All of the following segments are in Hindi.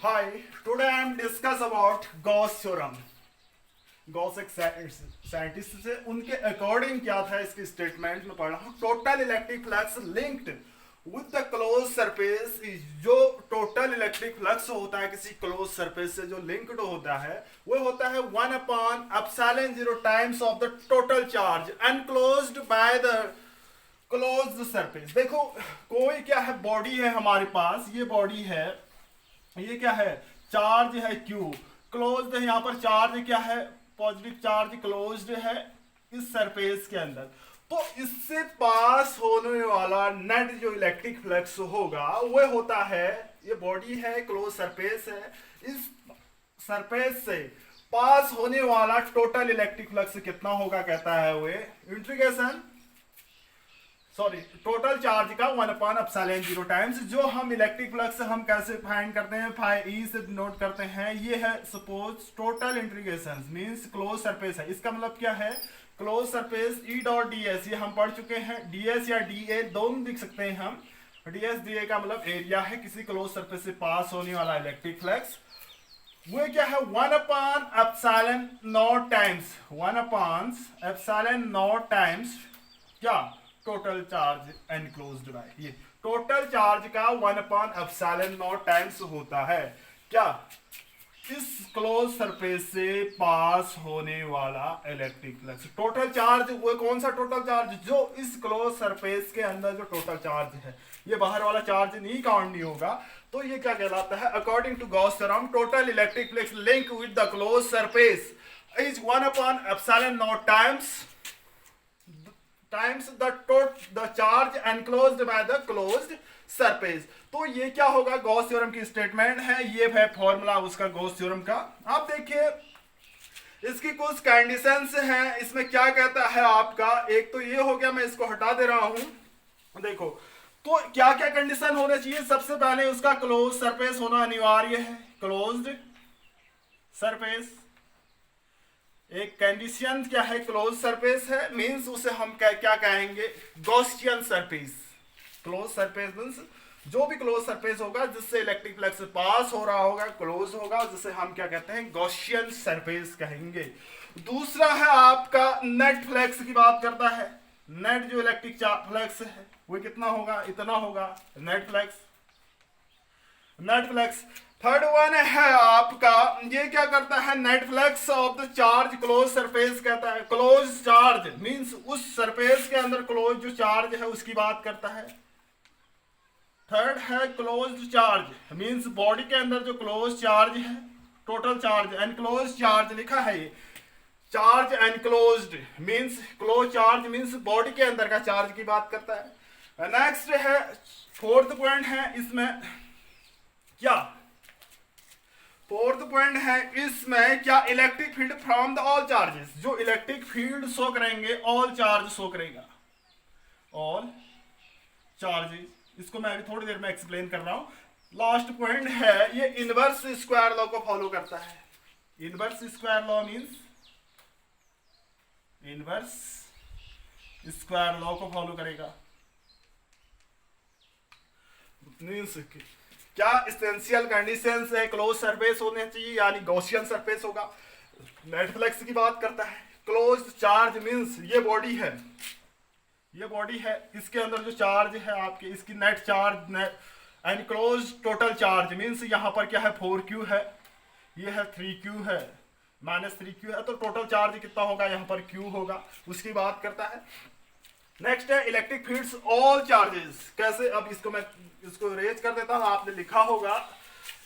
Hi, today I am discuss about Gauss theorem. Gauss एक साइंटिस्ट से उनके अकॉर्डिंग क्या था इसकी स्टेटमेंट में पढ़ रहा हूँ. Total electric flux linked with the close surface. जो टोटल इलेक्ट्रिक फ्लक्स होता है किसी क्लोज सरफेस से जो लिंक्ड होता है वो होता है 1/ε0 times of the total charge enclosed by the closed surface. देखो कोई क्या है, बॉडी है हमारे पास, ये बॉडी है, ये क्या है, चार्ज है Q, क्लोज्ड है, यहाँ पर चार्ज क्या है, पॉजिटिव चार्ज क्लोज्ड है इस सरफेस के अंदर. तो इससे पास होने वाला नेट जो इलेक्ट्रिक फ्लक्स होगा वो होता है, ये बॉडी है, क्लोज सरफेस है, इस सरफेस से पास होने वाला टोटल इलेक्ट्रिक फ्लक्स कितना होगा कहता है वो इंटीग्रेशन, सॉरी, टोटल चार्ज का 1/ε0 टाइम्स. जो हम इलेक्ट्रिक फ्लक्स हम कैसे फाइंड करते हैं, फाई से नोट करते हैं. ये है suppose total integration means close surface है, इसका मतलब क्या है, close surface E dot D S, ये हम पढ़ चुके हैं. डीएस या डी ए दोनों लिख सकते हैं हम. डीएस डी ए का मतलब एरिया है किसी क्लोज सरफेस से पास होने वाला इलेक्ट्रिक फ्लक्स. वो क्या है 1/ε0 टाइम्स, 1/ε0 टाइम्स क्या, टोटल चार्ज एनक्लोज्ड बाय, ये टोटल चार्ज का 1/ε0 टाइम्स होता है क्या, इस क्लोज सरफेस से पास होने वाला इलेक्ट्रिक फ्लक्स. टोटल चार्ज वो कौन सा टोटल चार्ज, जो इस क्लोज सरफेस के अंदर जो टोटल चार्ज है, ये बाहर वाला चार्ज नहीं काउंट नहीं होगा. तो ये क्या कहलाता है, according to Gauss theorem total electric flux link with the close surface is 1/ε0 times the charge enclosed by the closed surface. तो ये क्या होगा, गॉस थ्योरम की स्टेटमेंट है, ये है फॉर्मूला उसका गॉस थ्योरम का. आप देखिए इसकी कुछ कंडीशंस हैं, इसमें क्या कहता है आपका, एक तो ये हो गया, मैं इसको हटा दे रहा हूं. देखो तो क्या क्या कंडीशन होने चाहिए, सबसे पहले उसका क्लोज सरफेस होना अनिवार्य है, क्लोज्ड सरफेस. एक कंडीशन क्या है, क्लोज सरफेस है, मींस उसे हम क्या कहेंगे, Gaussian surface. Close surface means जो भी क्लोज सरफेस होगा जिससे इलेक्ट्रिक फ्लक्स पास हो रहा होगा, क्लोज होगा, जिसे हम क्या कहते हैं, गॉसियन सरफेस कहेंगे. दूसरा है आपका नेट फ्लक्स की बात करता है. नेट जो इलेक्ट्रिक फ्लक्स है वो कितना होगा, इतना होगा net flux, net flux. Third one है आपका, ये क्या करता है, net flux of the charge close surface कहता है. क्लोज चार्ज मींस उस सरफेस के अंदर क्लोज जो चार्ज है उसकी बात करता है. थर्ड है क्लोज चार्ज मींस बॉडी के अंदर जो क्लोज चार्ज है, टोटल चार्ज एनक्लोज चार्ज लिखा है, ये charge enclosed means close charge means body के अंदर का चार्ज की बात करता है. नेक्स्ट है फोर्थ पॉइंट है इसमें क्या, फोर्थ पॉइंट है इसमें क्या, electric field from the all charges. जो इलेक्ट्रिक फील्ड शो करेंगे, ऑल चार्ज शो करेगा, ऑल चार्जेस. इसको मैं अभी थोड़ी देर में एक्सप्लेन कर रहा हूं. लास्ट पॉइंट है ये इनवर्स स्क्वायर लॉ को फॉलो करता है. Inverse square law means inverse square law को फॉलो करेगा. मींस क्या एसेंशियल कंडीशंस है, क्लोज सरफेस होने चाहिए यानी गॉसियन सरफेस होगा. नेट फ्लक्स की बात करता है. क्लोज चार्ज मींस ये बॉडी है, ये बॉडी है, इसके अंदर जो चार्ज है आपके, इसकी net charge enclose total charge means यहाँ पर क्या है 4Q है, ये है 3Q है, -3Q है, तो टोटल चार्ज कितना होगा, यहाँ पर Q होगा, उसकी बात करता है. नेक्स्ट है इलेक्ट्रिक फील्ड्स ऑल चार्जेस. कैसे, अब इसको मैं इसको रेज कर देता हूं, आपने लिखा होगा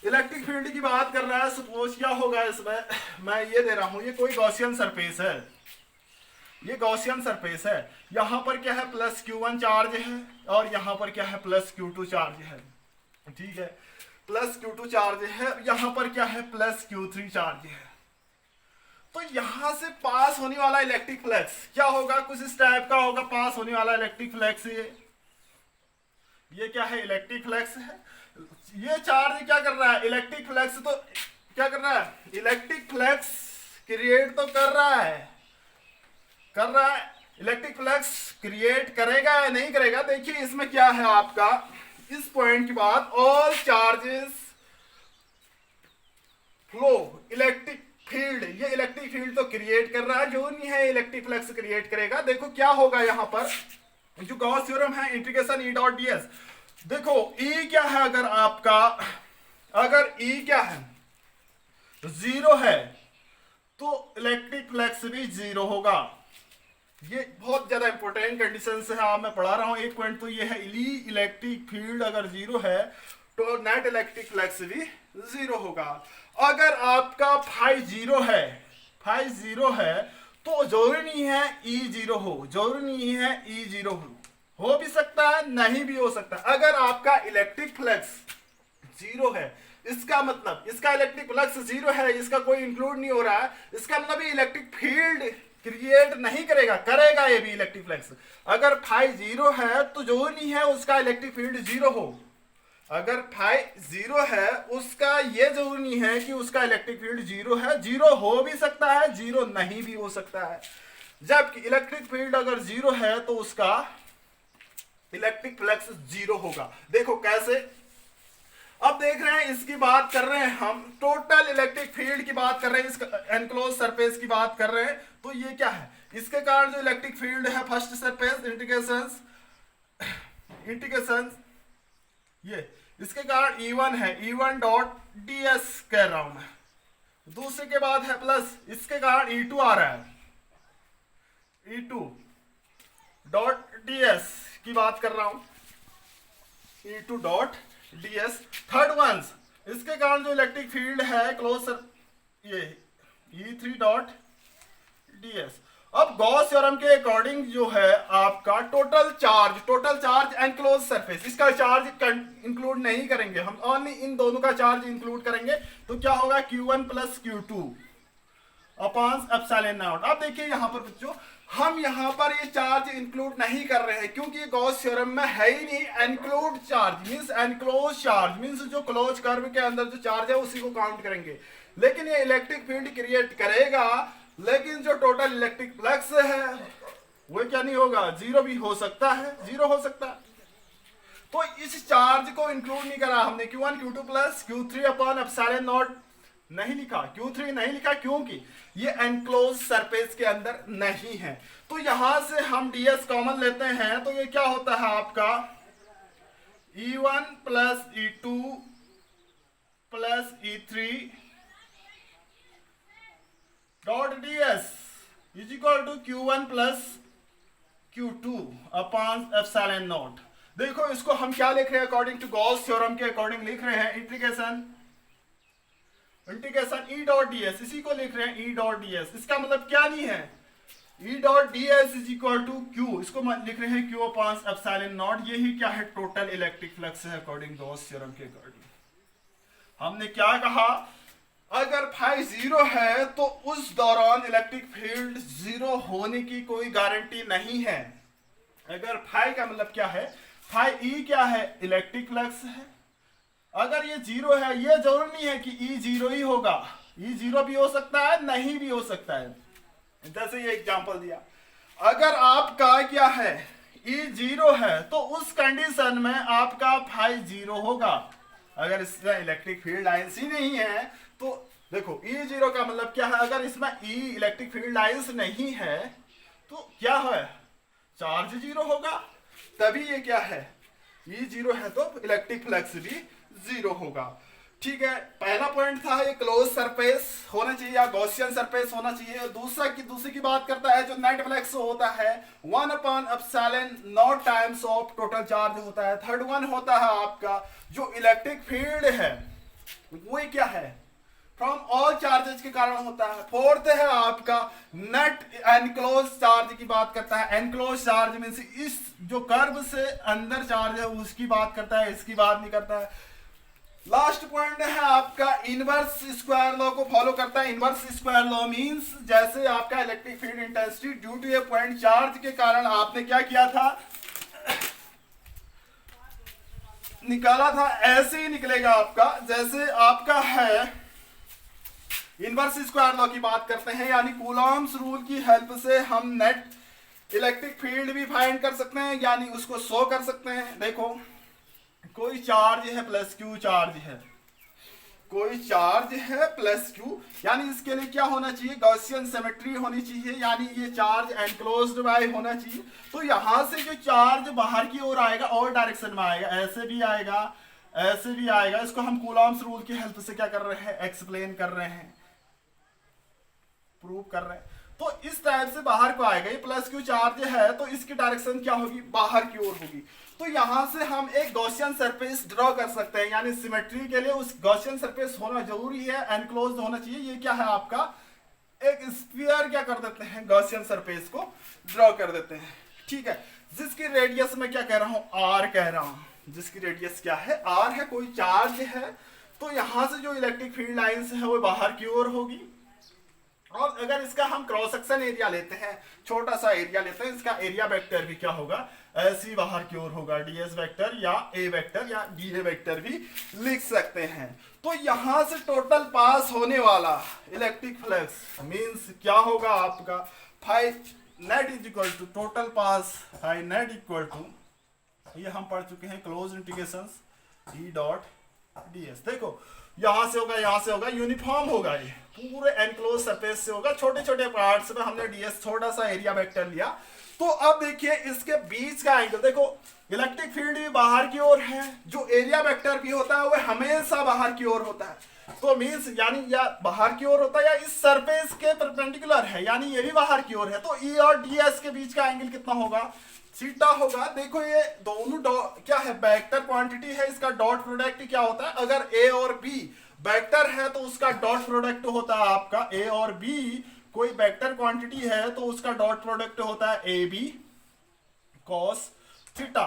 इलेक्ट्रिक फील्ड की बात कर रहा है. सपोज क्या होगा इसमें, मैं ये दे रहा हूं, ये कोई गॉसियन सरफेस है, ये गॉसियन सरफेस है, यहां पर क्या है +Q1 चार्ज है और यहां पर क्या है +Q2 चार्ज है, ठीक है, +Q2 चार्ज है, यहां पर क्या है +Q3 चार्ज है. तो यहां से पास होने वाला इलेक्ट्रिक फ्लक्स क्या होगा, कुछ इस टाइप का होगा पास होने वाला इलेक्ट्रिक फ्लक्स. ये क्या है, इलेक्ट्रिक फ्लक्स है. ये चार्ज क्या कर रहा है, इलेक्ट्रिक फ्लक्स तो क्या कर रहा है, इलेक्ट्रिक फ्लक्स क्रिएट तो कर रहा है, इलेक्ट्रिक फ्लक्स क्रिएट करेगा या नहीं करेगा. देखिए इसमें क्या है आपका, इस पॉइंट के बाद ऑल चार्जेस क्रिएट कर रहा है, जो नहीं है इलेक्ट्रिक फ्लक्स क्रिएट करेगा। देखो क्या होगा यहाँ पर, जो गॉस थ्योरम है integration E dot D S. देखो ई क्या है, अगर आपका, अगर ई क्या है, जीरो है, तो इलेक्ट्रिक फ्लक्स भी जीरो होगा। ये बहुत ज्यादा इंपॉर्टेंट कंडीशन है, आप मैं पढ़ा रहा हूं। एक पॉइंट तो ये है, इलेक्ट्रिक फील्ड अगर जीरो है तो नेट इलेक्ट्रिक फ्लक्स भी जीरो होगा। अगर आपका फाई जीरो है, फाई जीरो है, तो जरूरी नहीं है ई जीरो हो, जरूरी नहीं है ई जीरो हो भी सकता है, नहीं भी हो सकता। अगर आपका इलेक्ट्रिक फ्लक्स जीरो है, इसका मतलब इसका इलेक्ट्रिक फ्लक्स जीरो है, इसका कोई इंक्लूड नहीं हो रहा है, इसका मतलब इलेक्ट्रिक फील्ड क्रिएट नहीं करेगा, करेगा ये भी इलेक्ट्रिक फ्लक्स। अगर फाई जीरो है तो जो नहीं है उसका इलेक्ट्रिक फील्ड जीरो हो। अगर फाई जीरो है, उसका ये जरूरी नहीं है कि उसका इलेक्ट्रिक फील्ड जीरो है, जीरो हो भी सकता है, जीरो नहीं भी हो सकता है। जबकि इलेक्ट्रिक फील्ड अगर जीरो है तो उसका इलेक्ट्रिक फ्लक्स जीरो होगा। देखो कैसे, अब देख रहे हैं, इसकी बात कर रहे हैं हम, टोटल इलेक्ट्रिक फील्ड की बात कर रहे हैं, इसका एनक्लोज सरफेस की बात कर रहे हैं। तो ये क्या है, इसके कारण जो इलेक्ट्रिक फील्ड है, फर्स्ट सरफेस इंटीग्रेशन ये इसके कारण E1 है, E1 डॉट ds कह रहा हूं मैं। दूसरे के बाद है प्लस, इसके कारण E2 आ रहा है, E2 डॉट ds की बात कर रहा हूं, E2 dot ds। Third once, इसके कारण जो इलेक्ट्रिक फील्ड है क्लोज ये E3 डॉट ds। अब गॉस थ्योरम के अकॉर्डिंग जो है आपका टोटल चार्ज एनक्लोज सरफेस, इसका चार्ज इंक्लूड नहीं करेंगे हम, ओनली इन दोनों का चार्ज इंक्लूड करेंगे। तो क्या होगा, Q1 plus Q2 upon epsilon not. अब देखिए यहाँ पर बच्चों, हम यहाँ पर ये चार्ज इंक्लूड नहीं कर रहे हैं क्योंकि गॉस थ्योरम में है ही नहीं enclose charge, means enclose charge means जो क्लोज कर्व के अंदर जो चार्ज है उसी को काउंट करेंगे। लेकिन ये इलेक्ट्रिक फील्ड क्रिएट करेगा, लेकिन जो टोटल इलेक्ट्रिक फ्लक्स है वो क्या नहीं होगा, जीरो भी हो सकता है, जीरो हो सकता है। तो इस चार्ज को इंक्लूड नहीं करा हमने, Q1 Q2 plus Q3 upon epsilon not नहीं लिखा, Q3 नहीं लिखा क्योंकि ये एनक्लोज सरफेस के अंदर नहीं है। तो यहां से हम ds कॉमन लेते हैं, तो ये क्या होता है आपका E1 plus E2 plus E3 dot ds is equal to Q1 plus Q2 upon epsilon naught. देखो इसको हम क्या लिख रहे हैं, अकॉर्डिंग टू गॉस थ्योरम के अकॉर्डिंग लिख रहे हैं इंटीग्रेशन E डॉट ds, इसी को लिख रहे हैं E डॉट ds। इसका मतलब क्या नहीं है, E dot ds is equal to Q, इसको लिख रहे हैं Q अपॉन एप्सिलॉन नॉट। यही क्या है, टोटल इलेक्ट्रिक फ्लक्स है अकॉर्डिंग गॉस थ्योरम के अकॉर्डिंग। हमने क्या कहा, अगर फाई जीरो है तो उस दौरान इलेक्ट्रिक फील्ड जीरो होने की कोई गारंटी नहीं है। अगर फाई का मतलब क्या है, फाई ई क्या है, इलेक्ट्रिक फ्लक्स है। अगर ये जीरो है, ये जरूर नहीं है कि ई जीरो ही होगा, ई जीरो भी हो सकता है, नहीं भी हो सकता है। जैसे ये एग्जांपल दिया, अगर आपका क्या है, ई जीरो है, तो उस कंडीशन में आपका फाई जीरो होगा। अगर इसमें इलेक्ट्रिक फील्ड लाइंस ही नहीं है तो देखो ई जीरो का मतलब क्या है, अगर इसमें ई इलेक्ट्रिक फील्ड लाइंस नहीं है तो क्या है, चार्ज जीरो होगा, तभी ये क्या है, ई जीरो है तो इलेक्ट्रिक फ्लक्स भी जीरो होगा। ठीक है, पहला पॉइंट था ये क्लोज सरफेस होना चाहिए या गॉसियन सरफेस होना चाहिए। दूसरी की बात करता है जो नेट फ्लक्स होता है 1 upon epsilon not times of total charge होता है। थर्ड वन होता है आपका जो इलेक्ट्रिक फील्ड है वो क्या है, फ्रॉम ऑल चार्जेस के कारण होता है। फोर्थ है आपका नेट एनक्लोज चार्ज की बात करता है। एनक्लोज चार्ज मींस इस जो कर्व से अंदर चार्ज है उसकी बात करता है, इसकी बात नहीं करता है। लास्ट पॉइंट है आपका इनवर्स स्क्वायर लॉ को फॉलो करता है। इनवर्स स्क्वायर लॉ मींस जैसे आपका electric field intensity due to a point charge के कारण आपने क्या किया था, निकाला था, ऐसे ही निकलेगा आपका। जैसे आपका है इनवर्स स्क्वायर लॉ की बात करते हैं, यानी कूलॉम्स रूल की हेल्प से हम नेट इलेक्ट्रिक फील्ड भी फाइंड कर सकते हैं, यानी उसको शो कर सकते हैं। देखो कोई चार्ज है प्लस क्यू चार्ज है, कोई चार्ज है प्लस क्यू, यानी इसके लिए क्या होना चाहिए, गॉसियन सिमेट्री होनी चाहिए, यानी ये चार्ज एनक्लोज्ड बाय होना चाहिए। तो यहां से जो चार्ज बाहर की ओर आएगा और डायरेक्शन में आएगा, ऐसे भी आएगा, ऐसे भी आएगा। इसको हम कूलॉम्स रूल की हेल्प से क्या कर रहे हैं, एक्सप्लेन कर रहे हैं, प्रूव कर रहे हैं। तो इस टाइप से बाहर को आएगा, ये प्लस क्यू चार्ज है तो इसकी डायरेक्शन क्या होगी, बाहर की ओर होगी। तो यहां से हम एक गॉसियन सरफेस ड्रॉ कर सकते हैं, यानी सिमेट्री के लिए उस गॉसियन सरफेस होना जरूरी है, एनक्लोज्ड होना चाहिए। ये क्या है आपका एक स्फीयर, क्या कर देते हैं, गॉसियन सरफेस को ड्रॉ कर देते हैं, ठीक है। जिसकी रेडियस में क्या कह रहा हूं, आर कह रहा हूं, जिसकी रेडियस क्या है, आर है, कोई चार्ज है। तो यहां से जो इलेक्ट्रिक फील्ड लाइंस है वो बाहर की ओर होगी। और अगर इसका हम क्रॉस सेक्शन एरिया लेते हैं, छोटा सा एरिया लेते हैं, इसका एरिया वेक्टर भी क्या होगा, ऐसी बाहर की ओर होगा, डीएस वेक्टर या ए वेक्टर या डीए वेक्टर भी लिख सकते हैं। तो यहां से टोटल पास होने वाला इलेक्ट्रिक फ्लक्स मींस क्या होगा आपका, phi net is equal to total pass, phi net equal to, ये हम पढ़ चुके हैं, close integration E dot d s. देखो यहां से होगा, यहां से होगा, यूनिफॉर्म होगा, ये पूरे एनक्लोज सरफेस से होगा, छोटे छोटे पार्ट्स में हमने डीएस छोटा सा एरिया वेक्टर लिया। तो अब देखिए इसके बीच का एंगल, देखो इलेक्ट्रिक फील्ड भी बाहर की ओर है, जो एरिया वेक्टर भी होता है वह हमेशा बाहर की ओर होता है। तो मींस यानी या बाहर की ओर होता है या इस सरफेस के परपेंडिकुलर है, यानी ये भी बाहर की ओर है। तो ई और डीएस के बीच का एंगल कितना होगा, थीटा होगा। देखो ये दोनों क्या है, वेक्टर क्वांटिटी है, इसका डॉट प्रोडक्ट क्या होता है, अगर ए और बी वेक्टर है तो उसका डॉट प्रोडक्ट होता है आपका, ए और बी कोई वेक्टर क्वांटिटी है तो उसका डॉट प्रोडक्ट होता है ए बी कॉस थीटा।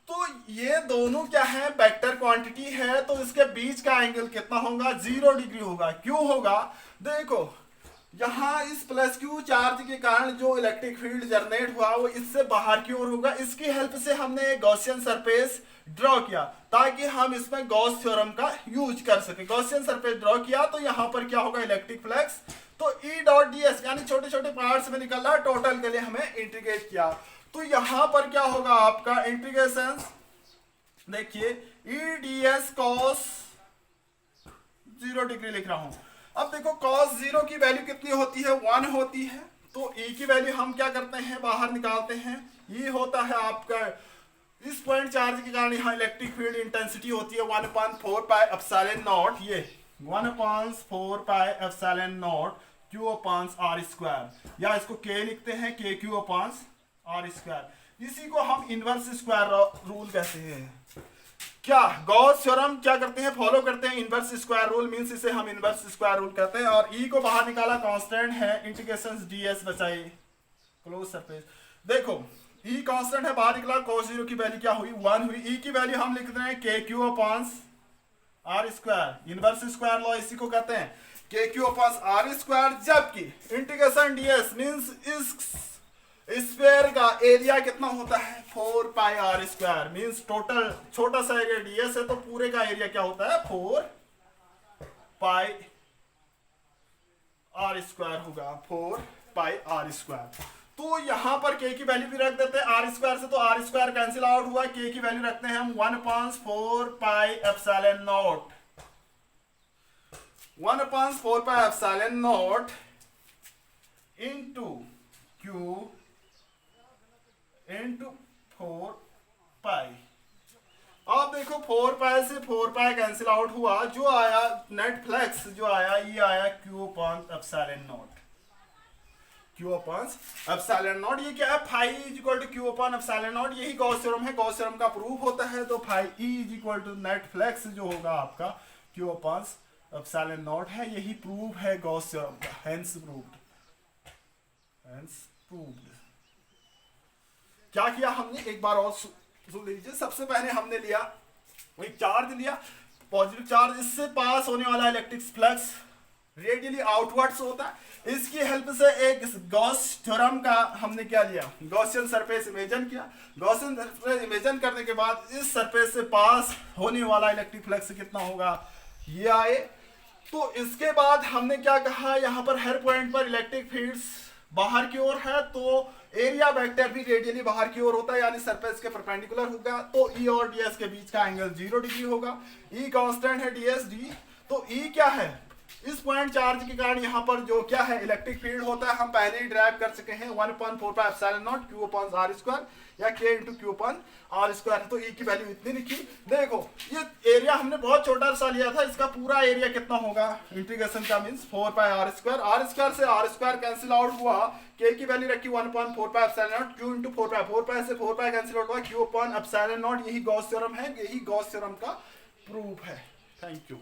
तो ये दोनों क्या है, वेक्टर क्वांटिटी है, तो इसके बीच का एंगल कितना होगा, 0 डिग्री होगा। क्यों होगा, देखो यहां इस प्लस क्यू चार्ज के कारण जो इलेक्ट्रिक फील्ड जनरेट हुआ वो इससे बाहर की ओर होगा। इसकी हेल्प से हमने एक गॉसियन सरफेस ड्रॉ किया ताकि हम इसमें गॉस थ्योरम का यूज कर सके। गॉसियन सरफेस ड्रॉ किया तो यहां पर क्या होगा, इलेक्ट्रिक फ्लक्स, तो ई डॉट डीएस यानी छोटे छोटे पार्ट्स में निकल रहा, टोटल के लिए हमें इंटीग्रेट किया। तो यहां पर क्या होगा आपका इंटीग्रेशन, देखिए ई डीएस कॉस 0 डिग्री लिख रहा हूं। अब देखो cos 0 की वैल्यू कितनी होती है, 1 होती है। तो e की वैल्यू हम क्या करते हैं, बाहर निकालते हैं। ये होता है आपका इस पॉइंट चार्ज के कारण यहाँ इलेक्ट्रिक फील्ड इंटेंसिटी होती है 1/4 पाई एप्सिलॉन नॉट, ये 1/4 pi epsilon naught q upon r square, या इसको k लिखते हैं kq अपॉन r स्क्वायर। इसी को हम इनवर्स स्क्वायर रूल कहते हैं। क्या गॉस थ्योरम क्या करते हैं, फॉलो करते हैं इनवर्स स्क्वायर रूल, मींस इसे हम इनवर्स स्क्वायर रूल कहते हैं। और ई को बाहर निकाला, कांस्टेंट है, इंटीग्रेशन डीएस बचाए क्लोज सरफेस। देखो ई कांस्टेंट है, बाहर निकला, cos 0 की वैल्यू क्या हुई, 1 हुई। ई की वैल्यू हम लिखते हैं kq upon r square, inverse square law इसी को कहते हैं, kq अपॉन r स्क्वायर। जबकि इंटीग्रेशन डीएस मींस इस स्फीयर का एरिया कितना होता है, 4 पाई आर स्क्वायर, मींस टोटल छोटा सा एरिया डीएस है तो पूरे का एरिया क्या होता है, 4 पाई आर स्क्वायर होगा, 4 पाई आर स्क्वायर। तो यहां पर k की वैल्यू भी रख देते हैं आर स्क्वायर से, तो आर स्क्वायर कैंसिल आउट हुआ, k की वैल्यू रखते हैं हम 1/4 pi epsilon not, 1/4 pi epsilon not into q into 4 पाई। अब देखो 4 पाई से 4 पाई कैंसिल आउट हुआ, जो आया नेट फ्लक्स जो आया ये आया q upon epsilon naught, q upon epsilon naught. ये क्या है, phi is equal to q upon epsilon naught, यही गॉस थ्योरम है, गॉस थ्योरम का प्रूफ होता है। तो phi e is equal to net flux जो होगा आपका q अपॉन एप्सिलॉन नॉट है, यही प्रूफ है गॉस थ्योरम का, हेंस प्रूव्ड, हेंस प्रूव्ड। क्या किया हमने, एक बार और सुन लीजिए। सबसे पहले हमने लिया वही चार्ज लिया, पॉजिटिव चार्ज, इससे पास होने वाला इलेक्ट्रिक फ्लक्स रेडियली आउटवर्ड्स होता है। इसकी हेल्प से एक गॉस थ्योरम का हमने क्या लिया, गॉसियन सरफेस इमेजिन किया। गॉसियन सरफेस इमेजिन करने के बाद इस सरफेस से पास होने वाला इलेक्ट्रिक फ्लक्स कितना होगा, ये आए। तो इसके बाद हमने क्या कहा, यहाँ पर हर पॉइंट पर इलेक्ट्रिक फील्ड्स बाहर की ओर है, तो एरिया वेक्टर भी रेडियली बाहर की ओर होता है, यानी सरफेस के परपेंडिकुलर होगा। तो ई और डीएस के बीच का एंगल 0 डिग्री होगा। ई कांस्टेंट है, डीएस डी तो ई क्या है, इस पॉइंट चार्ज के कारण यहाँ पर जो क्या है इलेक्ट्रिक फील्ड होता है, हम पहले ही ड्राइव कर सके हैं 1/4πε0 q upon r स्क्वायर या k into q upon r square. तो ई की वैल्यू इतनी लिखी। देखो ये एरिया हमने बहुत छोटा सा लिया था, इसका पूरा एरिया कितना होगा इंटीग्रेशन का means 4πr square, r square से आर स्क्वायर कैंसिल आउट हुआ, k की वैल्यू रखी 1/4πε0 q इंटू 4π से 4π कैंसिल आउट हुआ q upon ε0। यही गॉस थ्योरम है, यही गॉस थ्योरम का प्रूफ है। Thank you.